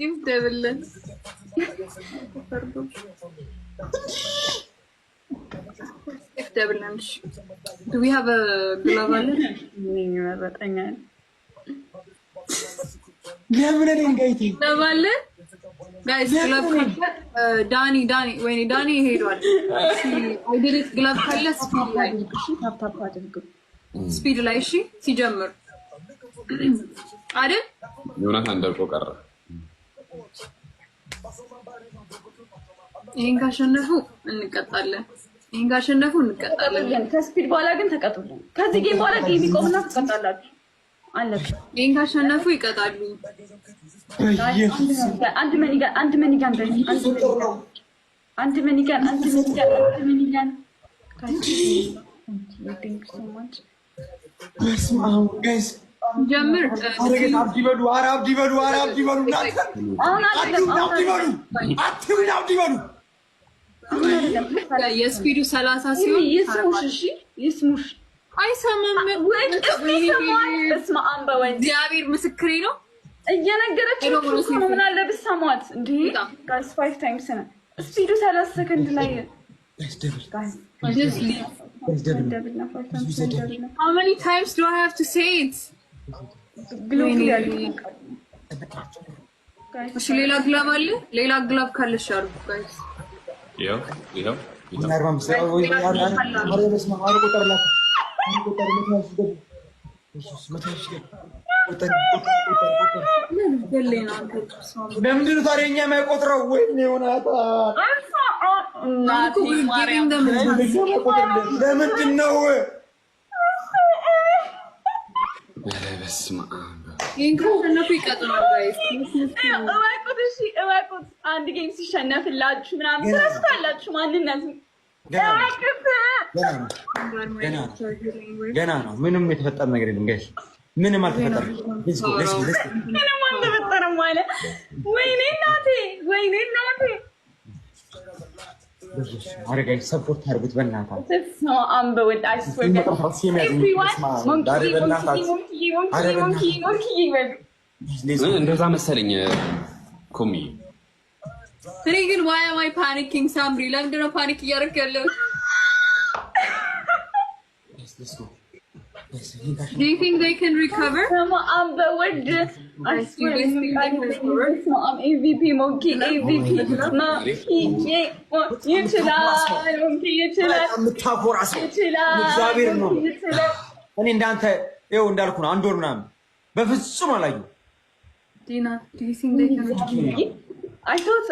gift devil. Devil lunch. Do we have a glove on it? Guys, glove Danny, when Danny ሄዷል I did it glove ካለ speed ላይ እሺ ሲጀምር አይደል ዮናታን ደርቆ ቀረ ይሄን ካሸነፉ እንቀጣለን ከስፒድ በኋላ ግን ተቀጡልን ከዚህ ጌም በኋላ ጌም ይቆምና ተቀጣላችሁ አለች ይሄን ካሸነፉ ይቀጣሉ አንድ መኒጋን guys ጀምር አብዲ በሉ የስፒዱ 30 ሲሆን ይስሙሽ አይሰማም በስመ አብ በወልድ እግዚአብሔር ምስክሬ ነው እየነገረችው ነው ምን አለ ብትሰማት እንዴ ጋይስ 5 ታይምስ ነው ስፒዱ 30 ሰከንድ ላይ just leave how many times do I have to say it እሺ ሌላ ግላብ አለ ሌላ ግላብ ካለሽ አርጉ ጋይስ ይሄው ለምንድን ነው ታዲያ እኛ የማይቆጥረው ወይኔ ዮናታን ለምንድን ነው በስመ አብ ይሄን ካሸነፉ ይቀጥላል ጋይስ እባክዎት አንድ ጌም ሲሸነፍላችሁ ምናምን ትረስታላችሁ ማንነት ገና ነው ምንም የተፈጠረ ነገር የለም ጋይስ ምንም አልተፈጠረም ማለት ወይኔ እናቴ አረጋይ ሰፖርት አድርጉት በእናታችሁ አንበወድ እንደዛ መሰለኝ ኮሚ እኔ ግን why am I panicking ሳምሪ ለምንድን ነው ፓኒክ እያደረክ ያለው Do you think they can recover? አንበወድ MVP ሞንኪ MVP ይችላል የምታኮራ ሰው እግዚአብሔር ነው እኔ እንዳንተ ይኸው እንዳልኩ ነው አንድ ወር ምናምን በፍጹም አላየሁም ዲና do you think they can recover? I thought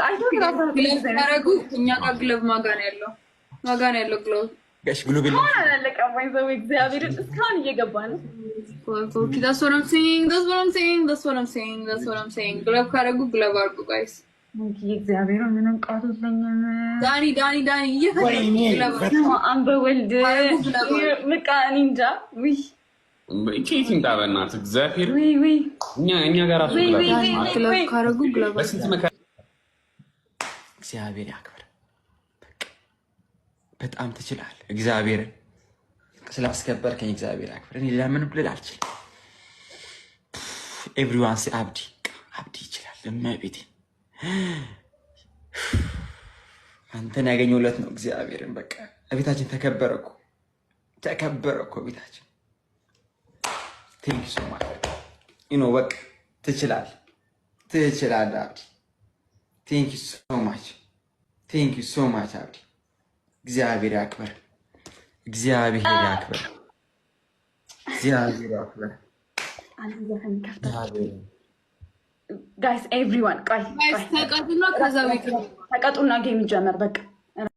ያረጉ እኛ ጋር ግለብ ማጋን ያለው ግለብ ጋሽ ግሎብ ማን አላለቀም ወይ ዘው እግዚአብሔር እስካሁን እየገባ ነው that's what I'm saying ግለብ ካረጉ ግለብ አርጉ ጋይስ እግዚአብሔር ምንም ቃቶለኛል ዳኒ አንበወልድ በቃ እኔ እንጃ ውይ ኬቲንግ ታበናት እግዚአብሔር ውይ እኛ ጋር አጥቶ ግለብ ካረጉ ግለብ እግዚአብሔር ያክብር በጣም ትችላል እግዚአብሔር ስላስከበርከኝ እግዚአብሔር ያክብር እኔ ለምን ብለል አልችልም everyone say አብዲ ይችላል ለማይቤቴ አንተን ያገኘውለት ነው እግዚአብሔርን በቃ ቤታችን ተከበረኩ ቤታችን thank you so much በቃ ትችላል አብዲ thank you so much አብዲ እግዚአብሔር ያክብር ጋይስ ኤቭሪዋን ተቀጡና ከዛ ቤት ተቀጡና ጌም ይጀመር በቃ